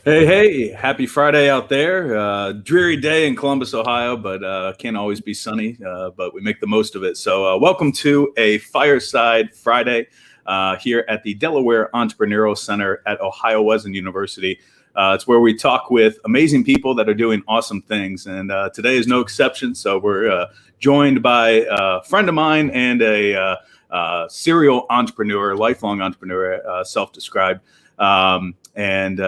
Hey, happy Friday out there. Dreary day in Columbus, Ohio, but can't always be sunny, but we make the most of it. So welcome to a Fireside Friday here at the Delaware Entrepreneurial Center at Ohio Wesleyan University. It's where we talk with amazing people that are doing awesome things. And today is no exception. So we're joined by a friend of mine and a serial entrepreneur, lifelong entrepreneur, self-described, and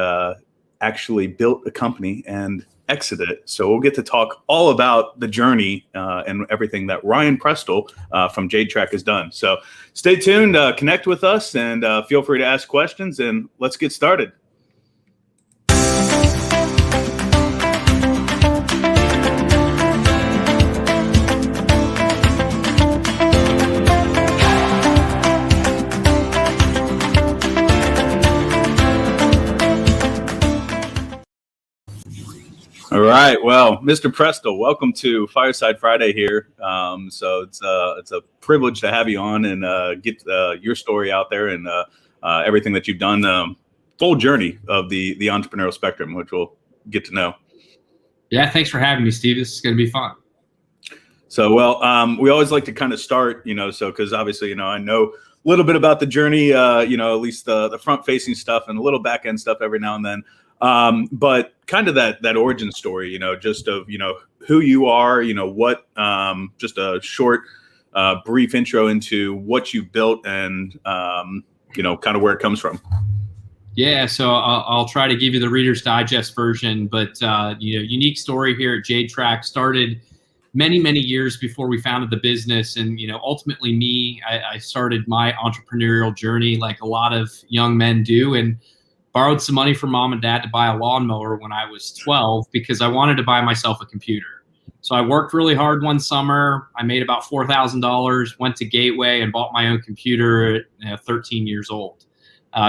actually built a company and exited it. So we'll get to talk all about the journey and everything that Ryan Prestel from JadeTrack has done. So stay tuned, connect with us, and feel free to ask questions, and let's get started. All right. Well, Mr. Prestel, welcome to Fireside Friday here. So it's a privilege to have you on and get your story out there and everything that you've done, full journey of the entrepreneurial spectrum, which we'll get to know. Yeah, thanks for having me, Steve. This is going to be fun. So, we always like to kind of start, because obviously, I know a little bit about the journey, at least the front-facing stuff and a little back-end stuff every now and then. But kind of that origin story, just of, who you are, what, just a short, brief intro into what you built and, kind of where it comes from. Yeah, so I'll try to give you the Reader's Digest version, but, unique story here at JadeTrack started many years before we founded the business. And, ultimately I started my entrepreneurial journey like a lot of young men do, and borrowed some money from mom and dad to buy a lawnmower when I was 12 because I wanted to buy myself a computer. So I worked really hard one summer. I made about $4,000, went to Gateway and bought my own computer at 13 years old.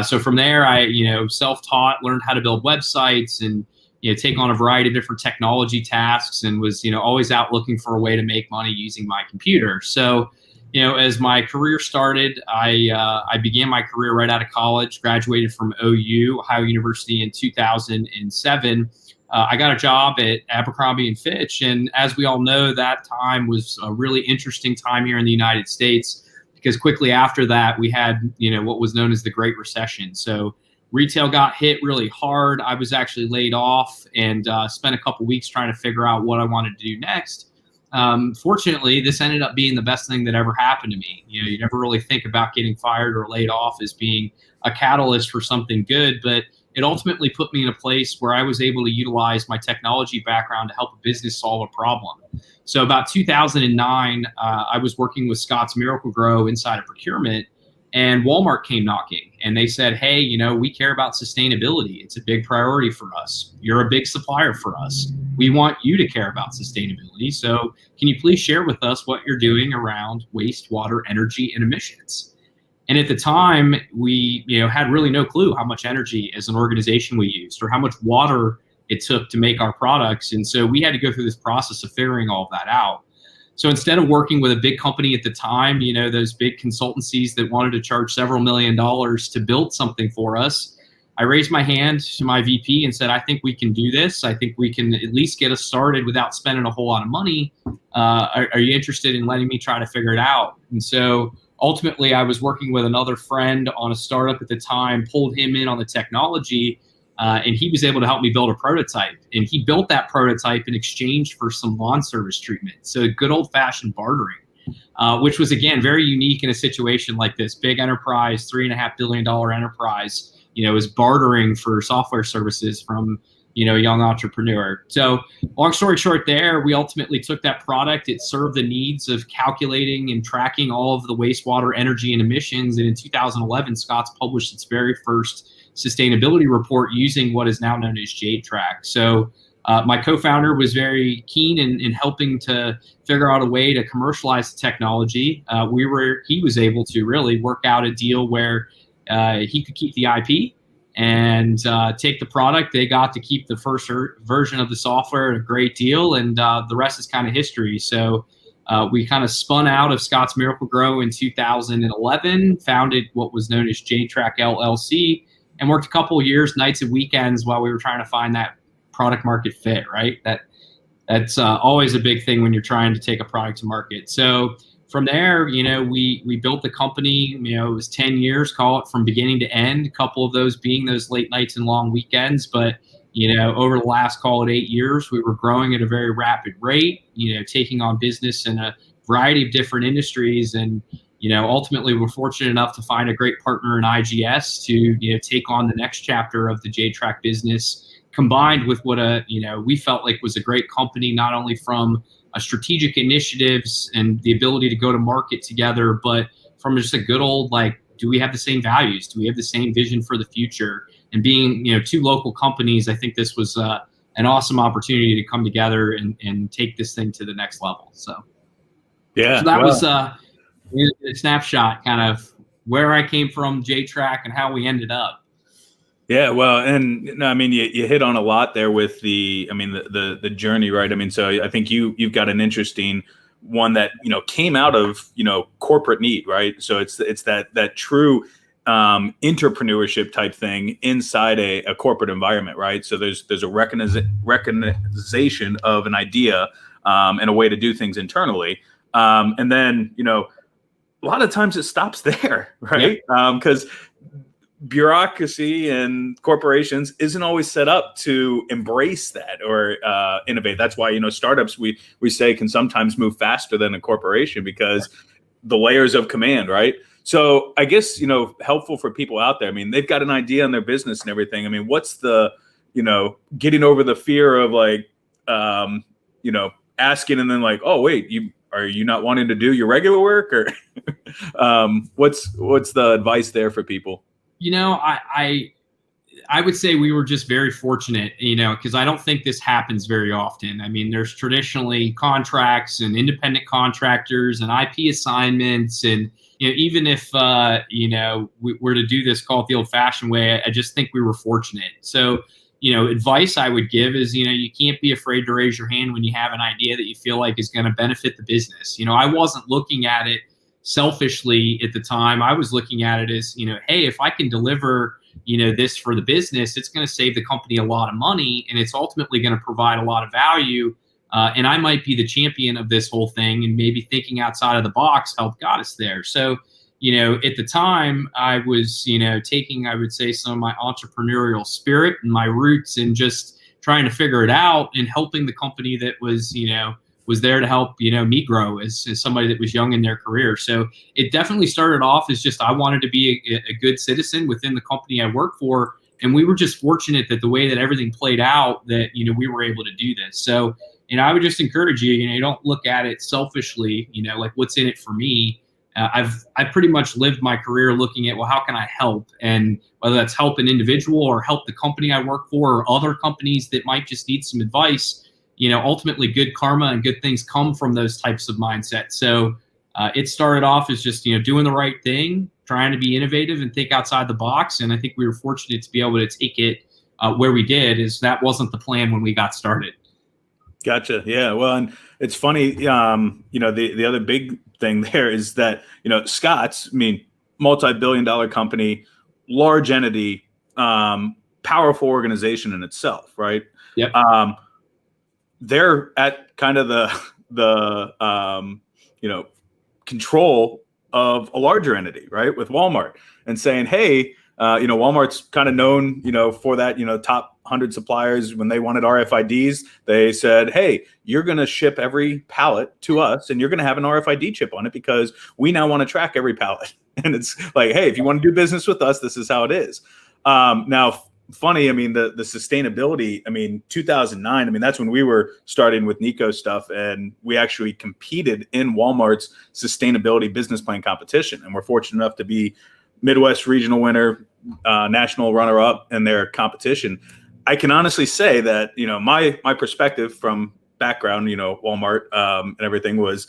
So from there, I, self-taught, learned how to build websites and, take on a variety of different technology tasks, and was, always out looking for a way to make money using my computer. So, as my career started, I began my career right out of college, graduated from OU, Ohio University in 2007. I got a job at Abercrombie & Fitch. And as we all know, that time was a really interesting time here in the United States, because quickly after that, we had, what was known as the Great Recession. So retail got hit really hard. I was actually laid off and spent a couple weeks trying to figure out what I wanted to do next. Fortunately, this ended up being the best thing that ever happened to me. You never really think about getting fired or laid off as being a catalyst for something good, but it ultimately put me in a place where I was able to utilize my technology background to help a business solve a problem. So about 2009, I was working with Scotts Miracle-Gro inside of procurement, and Walmart came knocking and they said, hey, we care about sustainability. It's a big priority for us. You're a big supplier for us. We want you to care about sustainability. So can you please share with us what you're doing around wastewater, energy, and emissions? And at the time, we had really no clue how much energy as an organization we used or how much water it took to make our products. And so we had to go through this process of figuring all of that out. So instead of working with a big company at the time, those big consultancies that wanted to charge several $1 million to build something for us, I raised my hand to my VP and said, I think we can do this. I think we can at least get us started without spending a whole lot of money. Are you interested in letting me try to figure it out? And so ultimately, I was working with another friend on a startup at the time, pulled him in on the technology, and he was able to help me build a prototype. And he built that prototype in exchange for some lawn service treatment. So good old-fashioned bartering, which was, again, very unique in a situation like this. Big enterprise, $3.5 billion enterprise, is bartering for software services from, a young entrepreneur. So long story short there, we ultimately took that product. It served the needs of calculating and tracking all of the wastewater, energy, and emissions. And in 2011, Scotts published its very first sustainability report using what is now known as JadeTrack. So my co-founder was very keen in helping to figure out a way to commercialize the technology. He was able to really work out a deal where he could keep the IP and take the product. They got to keep the first version of the software, a great deal, and the rest is kind of history. So we kind of spun out of Scotts Miracle-Gro in 2011, founded what was known as JadeTrack LLC, and worked a couple of years, nights and weekends, while we were trying to find that product market fit, right? That's always a big thing when you're trying to take a product to market. So from there, we built the company. It was 10 years, call it, from beginning to end, a couple of those being those late nights and long weekends. But, over the last, call it 8 years, we were growing at a very rapid rate, taking on business in a variety of different industries. And, ultimately we're fortunate enough to find a great partner in IGS to, take on the next chapter of the JadeTrack business, combined with what we felt like was a great company, not only from a strategic initiatives and the ability to go to market together, but from just a good old, do we have the same values? Do we have the same vision for the future? And being, two local companies, I think this was an awesome opportunity to come together and take this thing to the next level. So that was a snapshot, kind of where I came from, JadeTrack, and how we ended up. Yeah, well, and you hit on a lot there with the journey, right? So I think you've got an interesting one that came out of corporate need, right? So it's that true entrepreneurship type thing inside a corporate environment, right? So there's a recognition of an idea and a way to do things internally, and then a lot of times it stops there, right? Because bureaucracy and corporations isn't always set up to embrace that or innovate. That's why startups we say can sometimes move faster than a corporation because the layers of command, right? So I guess helpful for people out there. They've got an idea in their business and everything. What's the getting over the fear of asking and then oh wait, are you not wanting to do your regular work, or what's the advice there for people? I would say we were just very fortunate, because I don't think this happens very often. There's traditionally contracts and independent contractors and IP assignments. And, even if, we were to do this, call it the old fashioned way, I just think we were fortunate. So, advice I would give is, you can't be afraid to raise your hand when you have an idea that you feel like is going to benefit the business. I wasn't looking at it selfishly at the time. I was looking at it as, hey, if I can deliver, this for the business, it's going to save the company a lot of money, and it's ultimately going to provide a lot of value. And I might be the champion of this whole thing, and maybe thinking outside of the box helped got us there. So, at the time I was, taking, I would say, some of my entrepreneurial spirit and my roots and just trying to figure it out and helping the company that was, was there to help, me grow as somebody that was young in their career. So it definitely started off as just, I wanted to be a good citizen within the company I work for. And we were just fortunate that the way that everything played out that, we were able to do this. So, I would just encourage you, don't look at it selfishly, what's in it for me. I've pretty much lived my career looking at, well, how can I help? And whether that's help an individual or help the company I work for or other companies that might just need some advice, ultimately good karma and good things come from those types of mindsets. So it started off as just, doing the right thing, trying to be innovative and think outside the box. And I think we were fortunate to be able to take it where we did. Is that wasn't the plan when we got started. Gotcha. Yeah. Well, and it's funny, the other big thing there is that, Scott's, multi-billion-dollar company, large entity, powerful organization in itself, right? Yep. They're at kind of the control of a larger entity, right? With Walmart, and saying, hey, Walmart's kind of known, for that, top 100 suppliers. When they wanted RFIDs, they said, hey, you're going to ship every pallet to us and you're going to have an RFID chip on it because we now want to track every pallet. And it's like, hey, if you want to do business with us, this is how it is. Now, funny, the sustainability, 2009, that's when we were starting with Nico stuff, and we actually competed in Walmart's sustainability business plan competition. And we're fortunate enough to be Midwest regional winner, national runner-up in their competition. I can honestly say that, my perspective from background, Walmart and everything was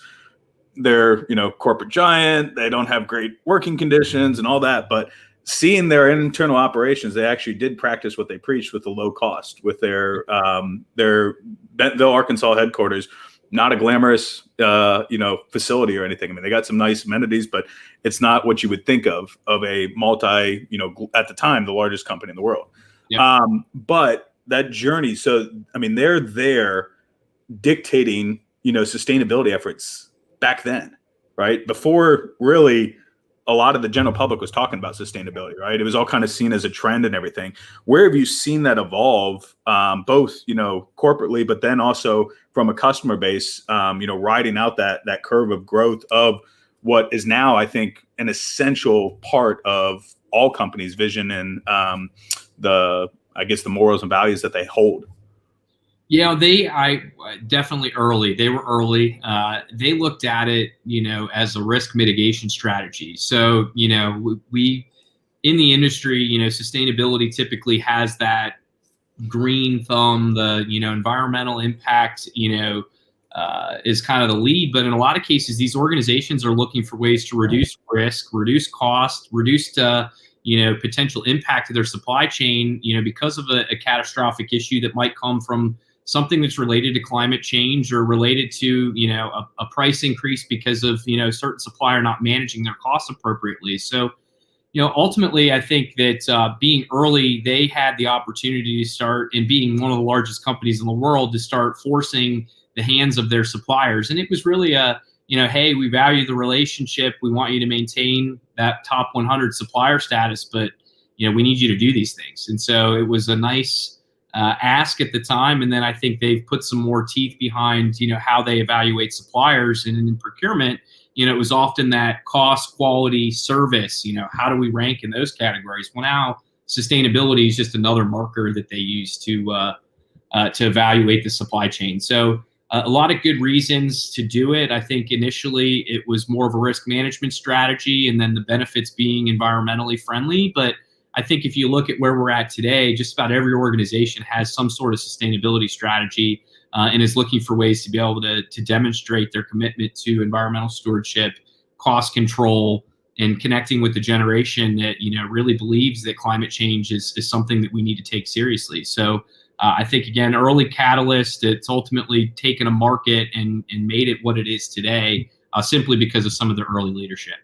they're, corporate giant. They don't have great working conditions and all that. But seeing their internal operations, they actually did practice what they preached with the low cost, with their Bentonville, Arkansas headquarters. not a glamorous, facility or anything. I mean, they got some nice amenities, but it's not what you would think of a multi, at the time, the largest company in the world. Yep. But that journey, so, I mean, they're there dictating, sustainability efforts back then, right? Before really a lot of the general public was talking about sustainability, right? It was all kind of seen as a trend and everything. Where have you seen that evolve, both, corporately, but then also from a customer base, riding out that curve of growth of what is now, I think, an essential part of all companies' vision and the morals and values that they hold? Yeah, I definitely early. They were early. They looked at it, as a risk mitigation strategy. So, we in the industry, sustainability typically has that green thumb. The environmental impact, is kind of the lead. But in a lot of cases, these organizations are looking for ways to reduce risk, reduce cost, reduce potential impact to their supply chain, because of a catastrophic issue that might come from something that's related to climate change or related to, a price increase because of, certain supplier not managing their costs appropriately. So, ultimately, I think that being early, they had the opportunity to start, and being one of the largest companies in the world, to start forcing the hands of their suppliers. And it was really hey, we value the relationship. We want you to maintain that top 100 supplier status, but, we need you to do these things. And so it was a nice ask at the time. And then I think they've put some more teeth behind, how they evaluate suppliers. And in procurement, it was often that cost, quality, service, how do we rank in those categories? Well, now sustainability is just another marker that they use to evaluate the supply chain. So a lot of good reasons to do it. I think initially it was more of a risk management strategy, and then the benefits being environmentally friendly. But I think if you look at where we're at today, just about every organization has some sort of sustainability strategy and is looking for ways to be able to demonstrate their commitment to environmental stewardship, cost control, and connecting with the generation that, really believes that climate change is something that we need to take seriously. So I think, again, early catalyst, it's ultimately taken a market and made it what it is today, simply because of some of the early leadership.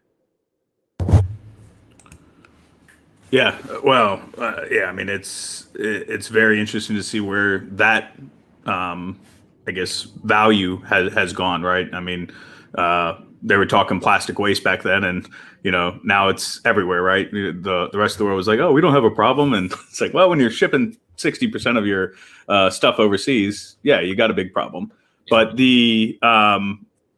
Yeah, well, I mean, it's very interesting to see where that, value has gone, right? I mean, they were talking plastic waste back then, and now it's everywhere, right? The rest of the world was like, oh, we don't have a problem, and it's like, well, when you're shipping 60% of your stuff overseas, yeah, you got a big problem. Yeah. But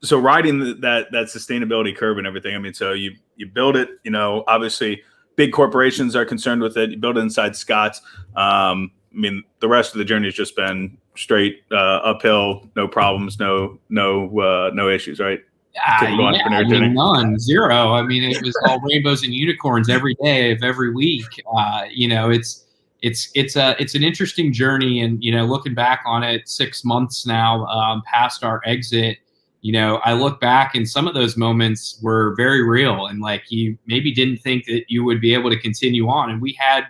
so riding that sustainability curve and everything, I mean, so you build it, obviously. Big corporations are concerned with it. You build it inside Scott's. I mean, the rest of the journey has just been straight uphill, no problems, no issues, right? None, zero. I mean, it was all rainbows and unicorns every day of every week. It's an interesting journey, and looking back on it 6 months now, past our exit. I look back, and some of those moments were very real, and like, you maybe didn't think that you would be able to continue on. And we had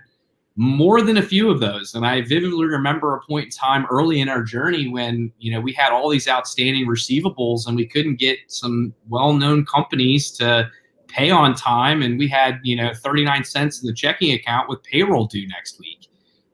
more than a few of those. And I vividly remember a point in time early in our journey when, we had all these outstanding receivables and we couldn't get some well-known companies to pay on time. And we had, 39 cents in the checking account with payroll due next week,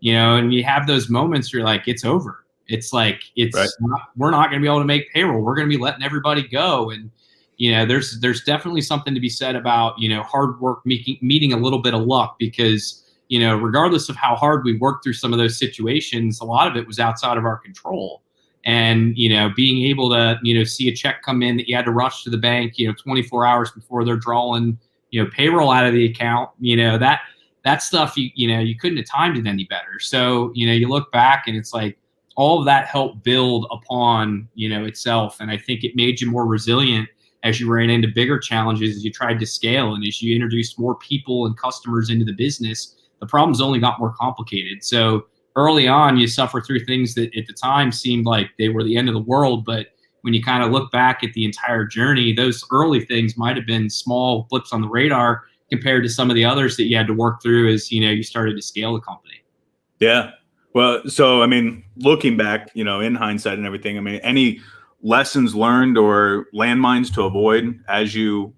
and you have those moments where you're like, it's over. It's like, right. We're not going to be able to make payroll. We're going to be letting everybody go. And, there's definitely something to be said about, hard work meeting a little bit of luck, because, regardless of how hard we worked through some of those situations, a lot of it was outside of our control. And, being able to, see a check come in that you had to rush to the bank, 24 hours before they're drawing, payroll out of the account, that stuff, you couldn't have timed it any better. So, you look back and it's like, all of that helped build upon, itself. And I think it made you more resilient as you ran into bigger challenges, as you tried to scale, and as you introduced more people and customers into the business, the problems only got more complicated. So early on, you suffer through things that at the time seemed like they were the end of the world. But when you kind of look back at the entire journey, those early things might have been small blips on the radar compared to some of the others that you had to work through as, you started to scale the company. Yeah. Well, so, I mean, looking back, in hindsight and everything, I mean, any lessons learned or landmines to avoid as you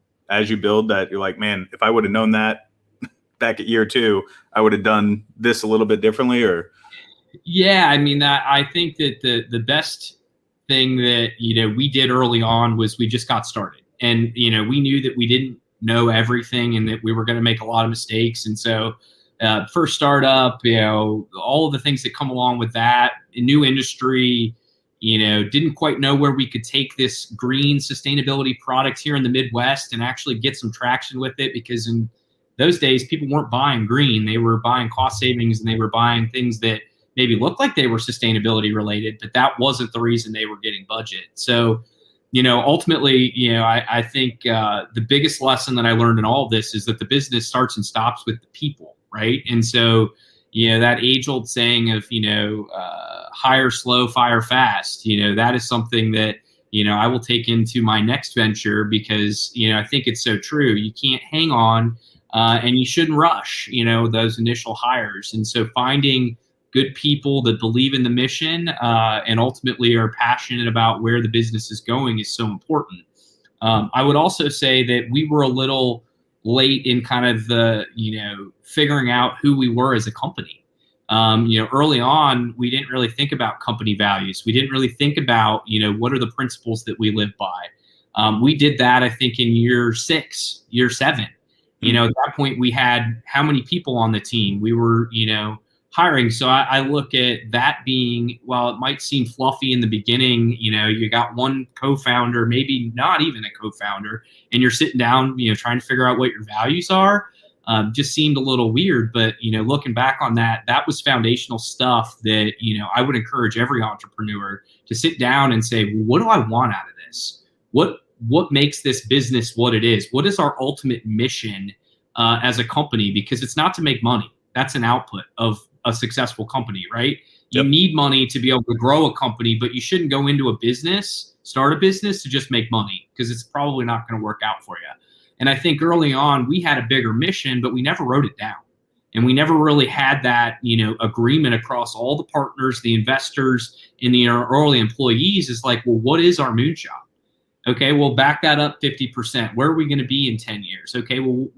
build that you're like, man, if I would have known that back at year 2, I would have done this a little bit differently? Or yeah, I mean, I think that the best thing that we did early on was we just got started, and we knew that we didn't know everything and that we were going to make a lot of mistakes, and so first startup, all of the things that come along with that, a new industry, didn't quite know where we could take this green sustainability product here in the Midwest and actually get some traction with it, because in those days people weren't buying green, they were buying cost savings, and they were buying things that maybe looked like they were sustainability related, but that wasn't the reason they were getting budget. So, ultimately, I think the biggest lesson that I learned in all of this is that the business starts and stops with the people, right? And so, that age-old saying of, hire slow, fire fast, that is something that, I will take into my next venture, because, I think it's so true. You can't hang on, and you shouldn't rush, those initial hires. And so finding good people that believe in the mission and ultimately are passionate about where the business is going is so important. I would also say that we were a little late in kind of the, figuring out who we were as a company. Early on, we didn't really think about company values. We didn't really think about, what are the principles that we live by. We did that, I think, in year 6, year 7. At that point, we had how many people on the team? We were, hiring. So I look at that being, while it might seem fluffy in the beginning, you got one co-founder, maybe not even a co-founder, and you're sitting down, trying to figure out what your values are, just seemed a little weird. But, looking back on that, that was foundational stuff that, I would encourage every entrepreneur to sit down and say, well, what do I want out of this? What makes this business what it is? What is our ultimate mission as a company? Because it's not to make money. That's an output of a successful company, right? You need money to be able to grow a company, but you shouldn't go into a business, start a business to just make money, because it's probably not going to work out for you. And I think early on we had a bigger mission, but we never wrote it down. And we never really had that, agreement across all the partners, the investors, and the early employees is like, well, what is our moonshot? Okay, well, back that up 50%. Where are we going to be in 10 years? Okay, well,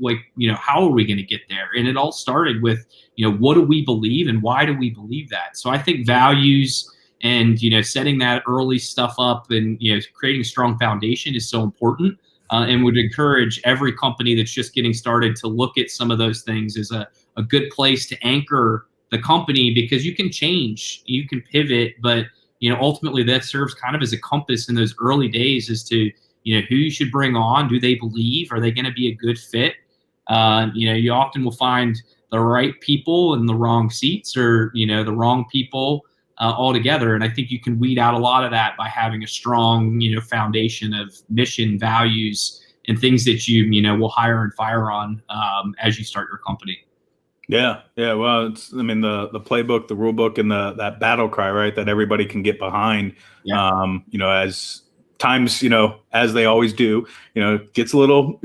how are we going to get there? And it all started with, what do we believe and why do we believe that? So I think values and, setting that early stuff up and, creating a strong foundation is so important, and would encourage every company that's just getting started to look at some of those things as a good place to anchor the company, because you can change, you can pivot, but ultimately that serves kind of as a compass in those early days as to, who you should bring on. Do they believe? Are they going to be a good fit? You often will find the right people in the wrong seats, or, the wrong people altogether. And I think you can weed out a lot of that by having a strong, foundation of mission, values, and things that you, will hire and fire on as you start your company. Yeah. Well, it's, the playbook, the rule book, and that battle cry, right, that everybody can get behind. Yeah. As times, as they always do, it gets a little,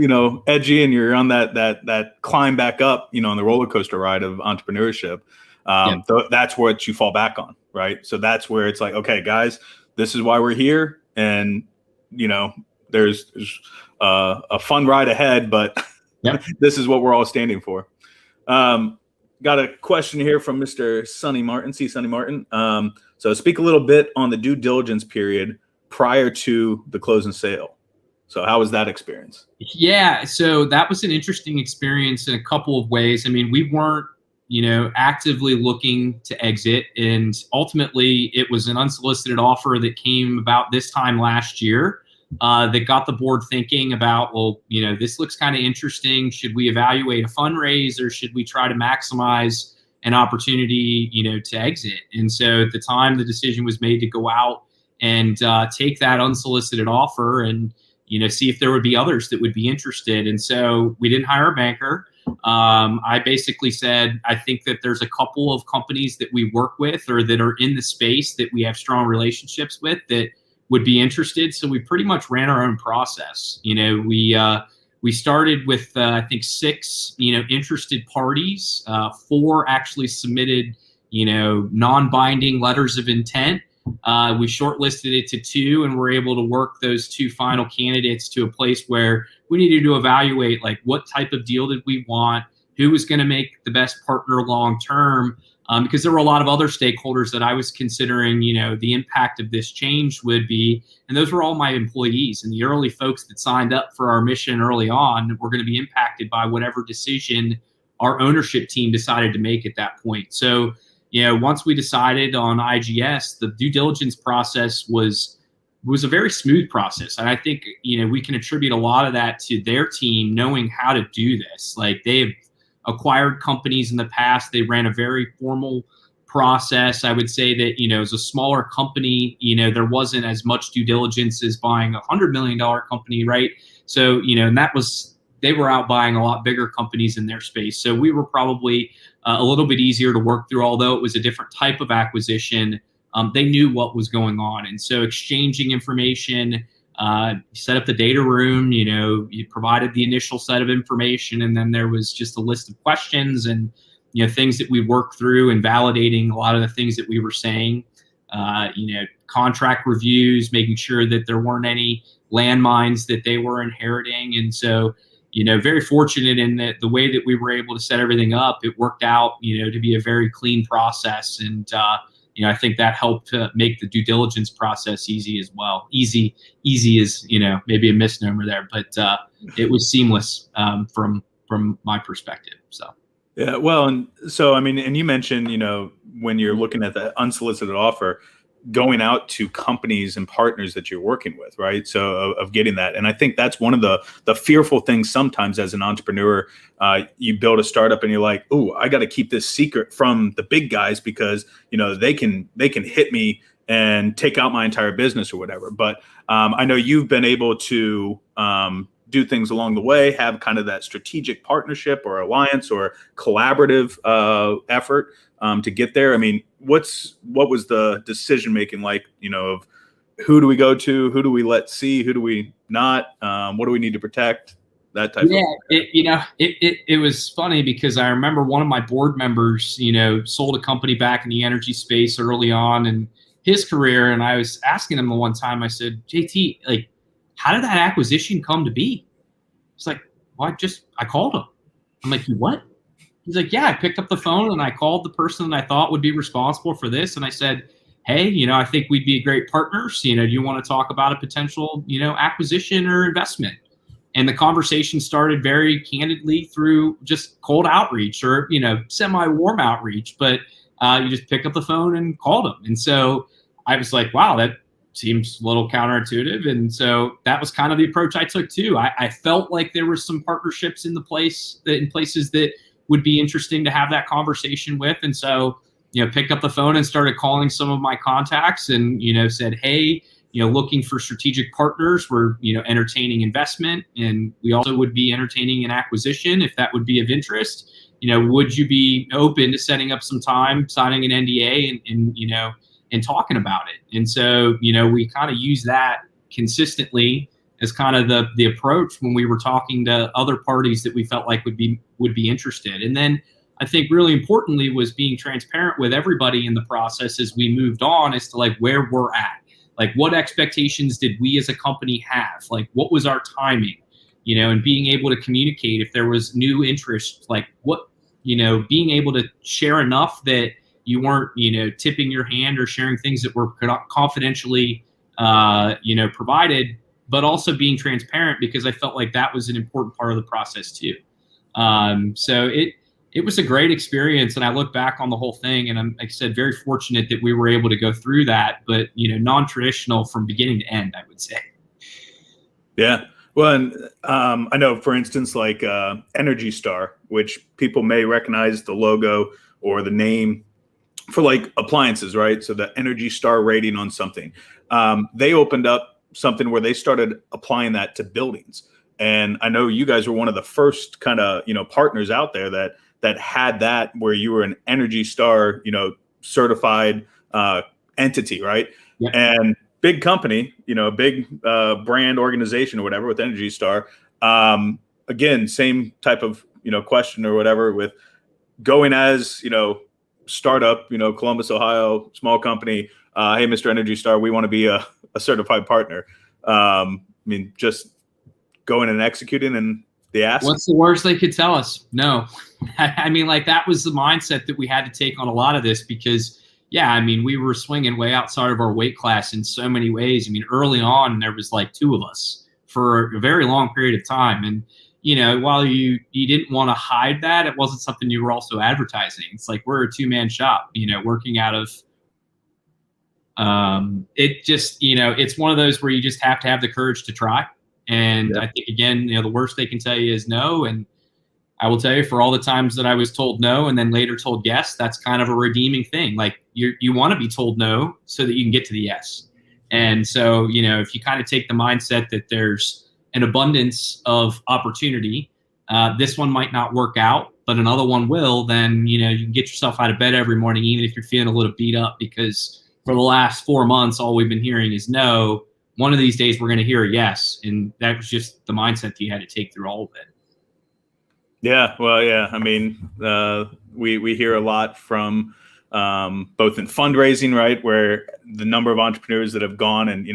edgy, and you're on that climb back up, on the roller coaster ride of entrepreneurship. That's what you fall back on, right? So that's where it's like, okay, guys, this is why we're here, and there's a fun ride ahead, but this is what we're all standing for. Got a question here from Mr. Sonny Martin, Sonny Martin. So speak a little bit on the due diligence period prior to the close and sale. So how was that experience? Yeah, so that was an interesting experience in a couple of ways. We weren't, actively looking to exit, and ultimately it was an unsolicited offer that came about this time last year. That got the board thinking about, well, this looks kind of interesting. Should we evaluate a fundraise, or should we try to maximize an opportunity, to exit? And so at the time, the decision was made to go out and take that unsolicited offer and, see if there would be others that would be interested. And so we didn't hire a banker. I basically said, I think that there's a couple of companies that we work with or that are in the space that we have strong relationships with that would be interested. So we pretty much ran our own process. We started with, I think 6, interested parties, 4 actually submitted, non-binding letters of intent. We shortlisted it to 2, and we're able to work those 2 final candidates to a place where we needed to evaluate like what type of deal did we want, who was going to make the best partner long term, because there were a lot of other stakeholders that I was considering, the impact of this change would be, and those were all my employees and the early folks that signed up for our mission early on were going to be impacted by whatever decision our ownership team decided to make at that point. So, once we decided on IGS, the due diligence process was a very smooth process. And I think, we can attribute a lot of that to their team knowing how to do this. Like, they've acquired companies in the past. They ran a very formal process. I would say that, as a smaller company, there wasn't as much due diligence as buying $100 million company, right? So, and they were out buying a lot bigger companies in their space. So we were probably a little bit easier to work through, although it was a different type of acquisition. They knew what was going on. And so exchanging information, set up the data room, you provided the initial set of information, and then there was just a list of questions and, things that we worked through and validating a lot of the things that we were saying, contract reviews, making sure that there weren't any landmines that they were inheriting. And so, very fortunate in that the way that we were able to set everything up, it worked out, to be a very clean process. And, I think that helped to make the due diligence process easy as well. Easy is, maybe a misnomer there, but it was seamless from my perspective. So. Yeah, well, and so, I mean, and you mentioned, when you're looking at the unsolicited offer, going out to companies and partners that you're working with, right? So of getting that. And I think that's one of the fearful things sometimes as an entrepreneur. You build a startup and you're like, oh, I got to keep this secret from the big guys because, they can hit me and take out my entire business or whatever. But I know you've been able to do things along the way, have kind of that strategic partnership or alliance or collaborative effort to get there. I mean, what was the decision making like, of who do we go to, who do we let see, who do we not, what do we need to protect, that type of thing? It was funny because I remember one of my board members, sold a company back in the energy space early on in his career, and I was asking him one time, I said, JT, like, how did that acquisition come to be? It's like, well, I called him. I'm like, you what? He's like, yeah, I picked up the phone and I called the person that I thought would be responsible for this. And I said, hey, I think we'd be great partners. Do you want to talk about a potential, acquisition or investment? And the conversation started very candidly through just cold outreach or, semi-warm outreach. But you just pick up the phone and called them. And so I was like, wow, that seems a little counterintuitive. And so that was kind of the approach I took too. I felt like there were some partnerships in places that would be interesting to have that conversation with. And so, picked up the phone and started calling some of my contacts and, said, hey, looking for strategic partners. We're, entertaining investment, and we also would be entertaining an acquisition if that would be of interest. Would you be open to setting up some time, signing an NDA and talking about it? And so, we kind of use that consistently as kind of the approach when we were talking to other parties that we felt like would be interested. And then I think really importantly was being transparent with everybody in the process as we moved on as to like where we're at. Like, what expectations did we as a company have? Like, what was our timing? And being able to communicate if there was new interest, like what, being able to share enough that you weren't, tipping your hand or sharing things that were confidentially, provided, but also being transparent, because I felt like that was an important part of the process too. So it was a great experience, and I look back on the whole thing, and I'm, like I said, very fortunate that we were able to go through that, but non-traditional from beginning to end, I would say. Yeah. Well, and I know, for instance, like Energy Star, which people may recognize the logo or the name for like appliances, right? So the Energy Star rating on something. They opened up something where they started applying that to buildings. And I know you guys were one of the first kind of, partners out there that had that, where you were an Energy Star, certified entity, right? Yeah. And big company, big brand organization or whatever with Energy Star. Again, same type of, question or whatever with going as, startup, Columbus, Ohio, small company. Hey, Mr. Energy Star, we want to be a certified partner. Just going and executing and the ask. What's the worst they could tell us? No. That was the mindset that we had to take on a lot of this because, we were swinging way outside of our weight class in so many ways. Early on, there was like 2 of us for a very long period of time. And, while you didn't want to hide that, it wasn't something you were also advertising. It's like we're a 2-man shop, working out of it's one of those where you just have to have the courage to try. And I think, again, the worst they can tell you is no. And I will tell you, for all the times that I was told no and then later told yes, that's kind of a redeeming thing. Like you want to be told no so that you can get to the yes. And so, if you kind of take the mindset that there's an abundance of opportunity, this one might not work out, but another one will, then, you can get yourself out of bed every morning, even if you're feeling a little beat up, because for the last 4 months, all we've been hearing is no. One of these days we're going to hear a yes. And that was just the mindset that you had to take through all of it. Yeah. Well, yeah. We hear a lot from both in fundraising, right, where the number of entrepreneurs that have gone and,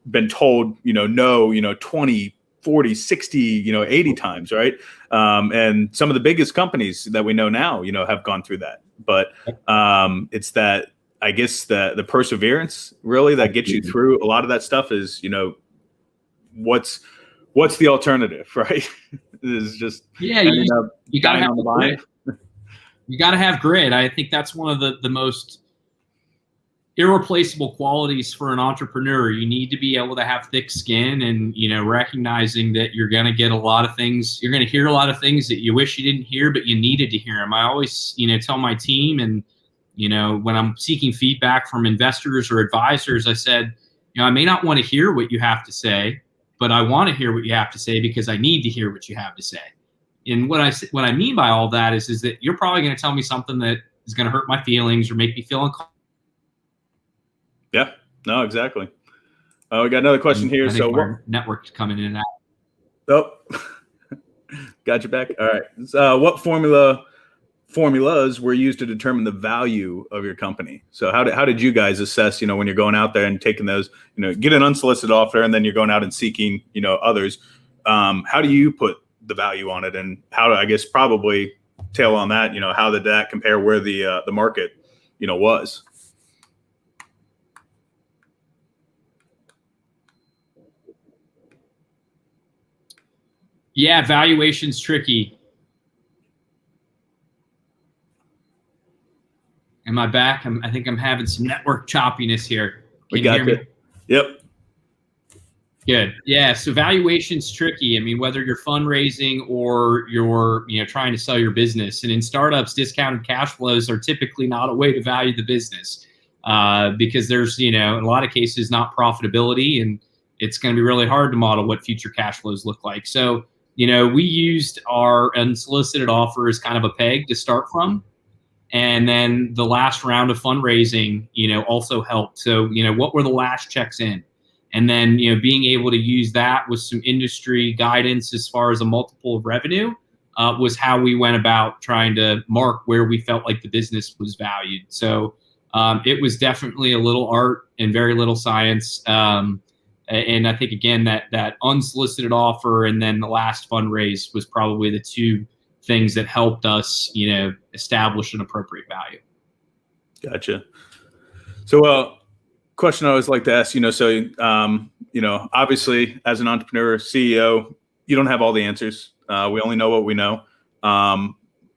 been told, no, 20, 40, 60, 80 times, right? And some of the biggest companies that we know now, have gone through that. But it's that, I guess, the perseverance really that gets you through a lot of that stuff is, what's the alternative, right? Is just you got to have the grit. You got to have grit. I think that's one of the most irreplaceable qualities for an entrepreneur. You need to be able to have thick skin and, recognizing that you're going to get a lot of things. You're going to hear a lot of things that you wish you didn't hear, but you needed to hear them. I always, tell my team and, when I'm seeking feedback from investors or advisors, I said, I may not want to hear what you have to say, but I want to hear what you have to say because I need to hear what you have to say. And what I mean by all that is that you're probably going to tell me something that is going to hurt my feelings or make me feel uncomfortable. Yeah, no, exactly. We got another question here. So our network's coming in and out. Oh, got you back. All right. What formulas were used to determine the value of your company? So how did you guys assess, when you're going out there and taking those, get an unsolicited offer and then you're going out and seeking, others? How do you put the value on it, and how I guess probably tail on that, how did that compare where the market, was? Yeah, valuation's tricky. Am I back? I think I'm having some network choppiness here. Can you hear me? Yep. Good. Yeah. So valuation's tricky. Whether you're fundraising or you're, trying to sell your business, and in startups, discounted cash flows are typically not a way to value the business, because there's, in a lot of cases, not profitability, and it's going to be really hard to model what future cash flows look like. So, we used our unsolicited offer as kind of a peg to start from. And then the last round of fundraising, also helped. So, what were the last checks in? And then, being able to use that with some industry guidance as far as a multiple of revenue was how we went about trying to mark where we felt like the business was valued. So it was definitely a little art and very little science. And I think, again, that unsolicited offer and then the last fundraise was probably the 2 things that helped us, establish an appropriate value. Gotcha. So, question I always like to ask, obviously as an entrepreneur, CEO, you don't have all the answers. We only know what we know.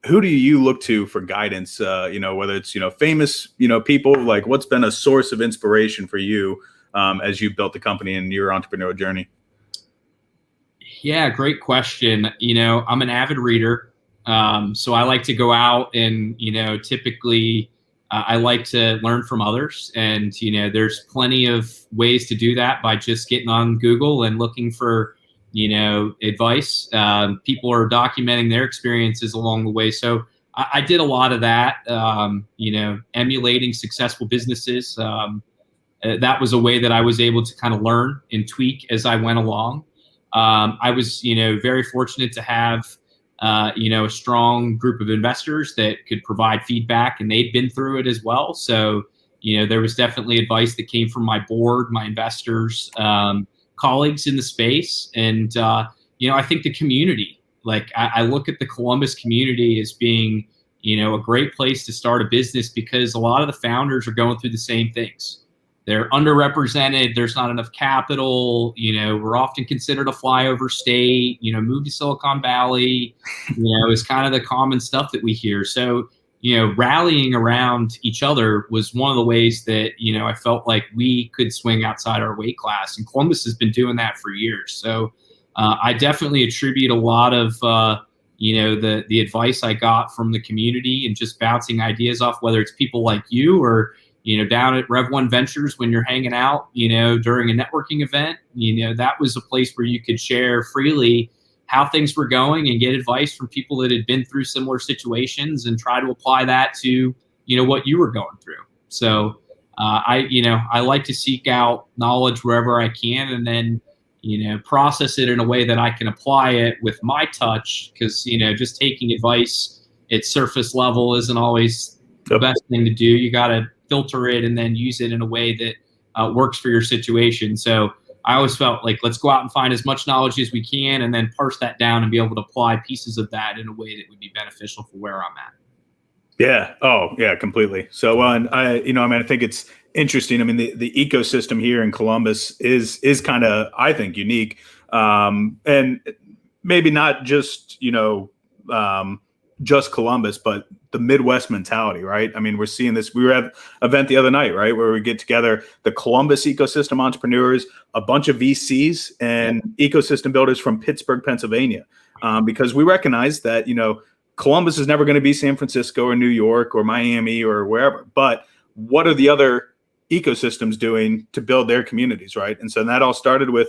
Who do you look to for guidance? Whether it's, famous, people, like what's been a source of inspiration for you as you built the company and your entrepreneurial journey? Yeah, great question. I'm an avid reader. So I like to go out and, typically I like to learn from others. And, there's plenty of ways to do that by just getting on Google and looking for, advice. People are documenting their experiences along the way. So I did a lot of that, emulating successful businesses. That was a way that I was able to kind of learn and tweak as I went along. I was, very fortunate to have a strong group of investors that could provide feedback, and they'd been through it as well. So, there was definitely advice that came from my board, my investors, colleagues in the space. And, I think the community, like I look at the Columbus community as being, a great place to start a business, because a lot of the founders are going through the same things. They're underrepresented. There's not enough capital. We're often considered a flyover state. Move to Silicon Valley, is kind of the common stuff that we hear. So, rallying around each other was one of the ways that, I felt like we could swing outside our weight class. And Columbus has been doing that for years. So I definitely attribute a lot of, the advice I got from the community and just bouncing ideas off, whether it's people like you or, down at Rev One Ventures when you're hanging out, during a networking event, that was a place where you could share freely how things were going and get advice from people that had been through similar situations and try to apply that to, what you were going through. So I like to seek out knowledge wherever I can, and then, process it in a way that I can apply it with my touch, because, just taking advice at surface level isn't always the best thing to do. You got to filter it and then use it in a way that works for your situation. So I always felt like, let's go out and find as much knowledge as we can and then parse that down and be able to apply pieces of that in a way that would be beneficial for where I'm at. Yeah. Oh, yeah, completely. So, I think it's interesting. I mean, the ecosystem here in Columbus is kind of, I think, unique, and maybe not just just Columbus, but the Midwest mentality, right? I mean, we're seeing this. We were at an event the other night, right, where we get together the Columbus ecosystem entrepreneurs, a bunch of VCs, and ecosystem builders from Pittsburgh, Pennsylvania, because we recognize that Columbus is never going to be San Francisco or New York or Miami or wherever. But what are the other ecosystems doing to build their communities, right? And so that all started with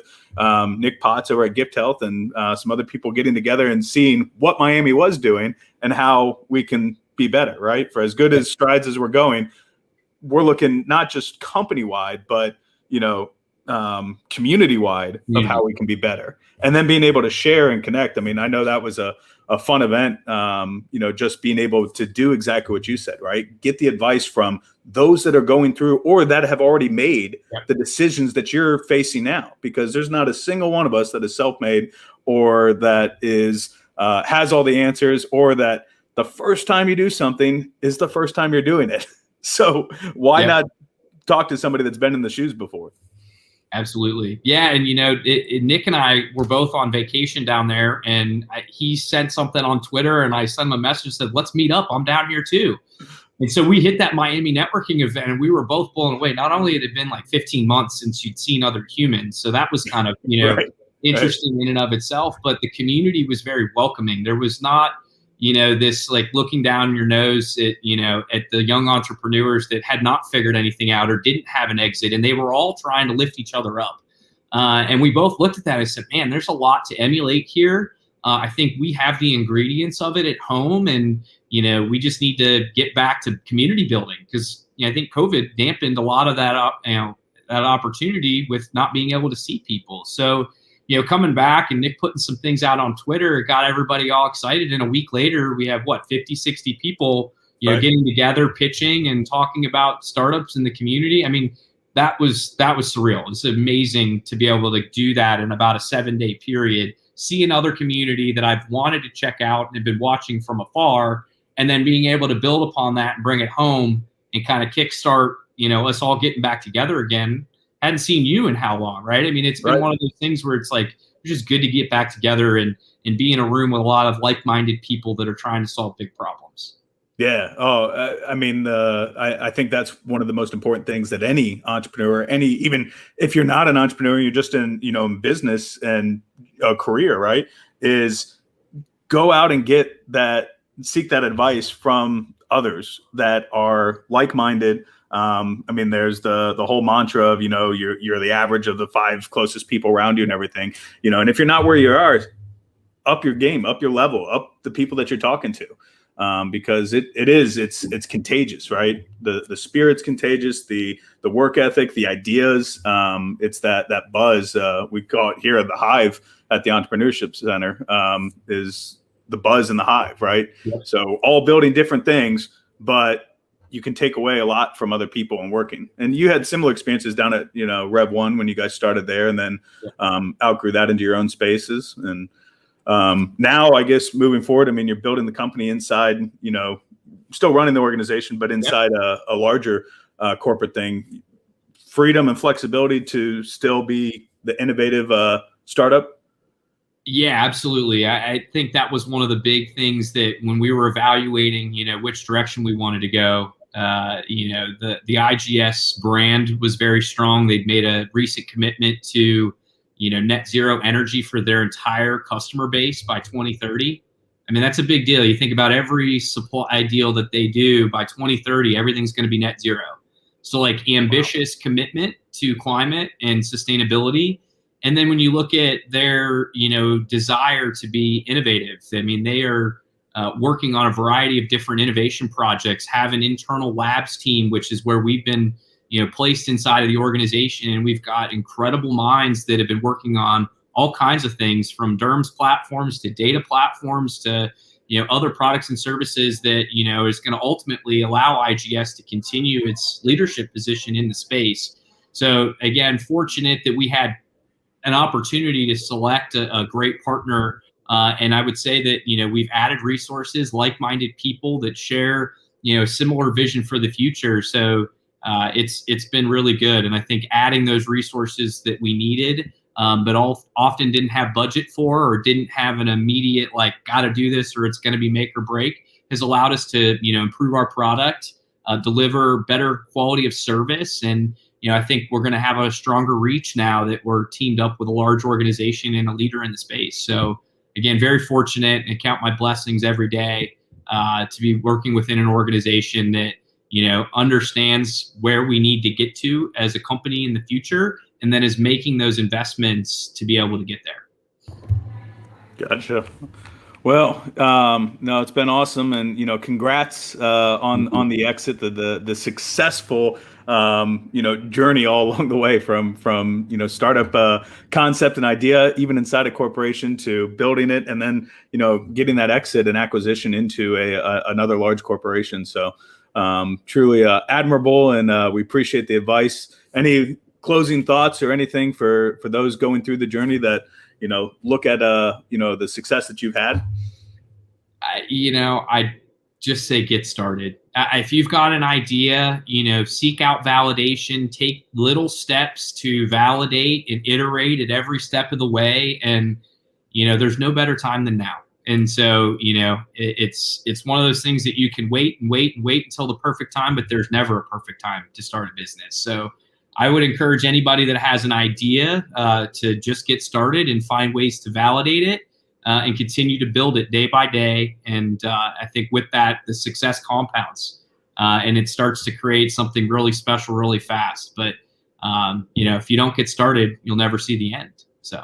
Nick Potts over at Gift Health and some other people getting together and seeing what Miami was doing and how we can be better, right? For as good as strides as we're going, we're looking not just company-wide, but community-wide of how we can be better. And then being able to share and connect. I mean, I know that was a fun event, just being able to do exactly what you said, right? Get the advice from those that are going through or that have already made the decisions that you're facing now, because there's not a single one of us that is self-made or that is has all the answers, or that the first time you do something is the first time you're doing it. So why not talk to somebody that's been in the shoes before? Absolutely. Yeah. And, Nick and I were both on vacation down there, and he sent something on Twitter and I sent him a message and said, let's meet up. I'm down here too. And so we hit that Miami networking event, and we were both blown away. Not only had it been like 15 months since you'd seen other humans, so that was kind of, interesting in and of itself, but the community was very welcoming. There was not, this like looking down your nose at, at the young entrepreneurs that had not figured anything out or didn't have an exit, and they were all trying to lift each other up. And we both looked at that and said, man, there's a lot to emulate here. I think we have the ingredients of it at home, and, we just need to get back to community building, because, I think COVID dampened a lot of that, that opportunity with not being able to see people. So, coming back and Nick putting some things out on Twitter, it got everybody all excited. And a week later, we have 50, 60 people, getting together, pitching and talking about startups in the community. I mean, that was surreal. It's amazing to be able to do that in about a 7-day period, see another community that I've wanted to check out and have been watching from afar, and then being able to build upon that and bring it home and kind of kickstart, us all getting back together again. Hadn't seen you in how long, right? I mean, it's been one of those things where it's like, it's just good to get back together and be in a room with a lot of like-minded people that are trying to solve big problems. Yeah. Oh, I mean, I think that's one of the most important things that any entrepreneur, even if you're not an entrepreneur, you're just in, in business and a career, right, is go out and seek that advice from others that are like-minded. I mean, there's the whole mantra of, you're the average of the 5 closest people around you and everything, and if you're not where you are, up your game, up your level, up the people that you're talking to, because it's contagious, right? The spirit's contagious, the work ethic, the ideas, it's that buzz, we call it here at the Hive at the Entrepreneurship Center, is the buzz in the hive, right? Yep. So all building different things, but you can take away a lot from other people and working. And you had similar experiences down at, Rev One when you guys started there, and then outgrew that into your own spaces. And now, I guess moving forward, I mean, you're building the company inside, still running the organization, but inside a larger corporate thing. Freedom and flexibility to still be the innovative startup. Yeah, absolutely. I think that was one of the big things that when we were evaluating, which direction we wanted to go, the IGS brand was very strong. They'd made a recent commitment to, net zero energy for their entire customer base by 2030. I mean, that's a big deal. You think about every supply deal that they do by 2030, everything's going to be net zero. So like ambitious commitment to climate and sustainability. And then when you look at their, desire to be innovative, I mean, they are working on a variety of different innovation projects, have an internal labs team, which is where we've been, placed inside of the organization. And we've got incredible minds that have been working on all kinds of things, from DERMS platforms to data platforms to, other products and services that, is going to ultimately allow IGS to continue its leadership position in the space. So again, fortunate that we had an opportunity to select a great partner. And I would say that, we've added resources, like-minded people that share, similar vision for the future. So it's been really good. And I think adding those resources that we needed, but often didn't have budget for, or didn't have an immediate, got to do this or it's going to be make or break, has allowed us to, improve our product, deliver better quality of service. And, I think we're going to have a stronger reach now that we're teamed up with a large organization and a leader in the space. So again, very fortunate, and count my blessings every day to be working within an organization that, understands where we need to get to as a company in the future, and then is making those investments to be able to get there. Gotcha. Well, no, it's been awesome, and congrats on the exit, the successful journey all along the way from startup concept and idea, even inside a corporation, to building it, and then getting that exit and acquisition into another large corporation. So truly admirable, and we appreciate the advice. Any closing thoughts or anything for those going through the journey that look at the success that you've had? I just say get started. If you've got an idea, seek out validation, take little steps to validate and iterate at every step of the way. And, there's no better time than now. And so, it's one of those things that you can wait until the perfect time, but there's never a perfect time to start a business. So I would encourage anybody that has an idea to just get started and find ways to validate it and continue to build it day by day. And I think with that, the success compounds and it starts to create something really special really fast. But, if you don't get started, you'll never see the end. So.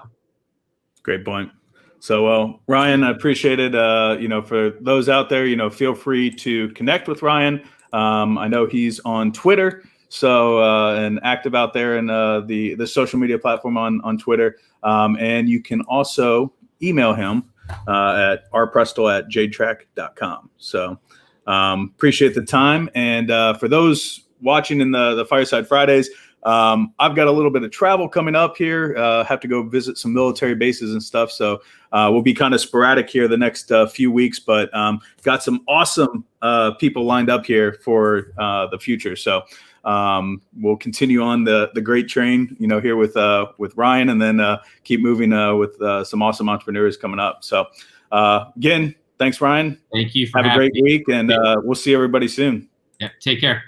Great point. So, Ryan, I appreciate it. For those out there, feel free to connect with Ryan. I know he's on Twitter. So and active out there in the social media platform on Twitter. And you can also email him at rprestel@jadetrack.com. So appreciate the time. And for those watching in the Fireside Fridays, I've got a little bit of travel coming up here. Have to go visit some military bases and stuff. So we'll be kind of sporadic here the next few weeks, but got some awesome people lined up here for the future. So we'll continue on the great train, here with Ryan, and then keep moving with some awesome entrepreneurs coming up. So again, thanks, Ryan. Thank you for having me. Have a great week, and we'll see everybody soon. Yeah, take care.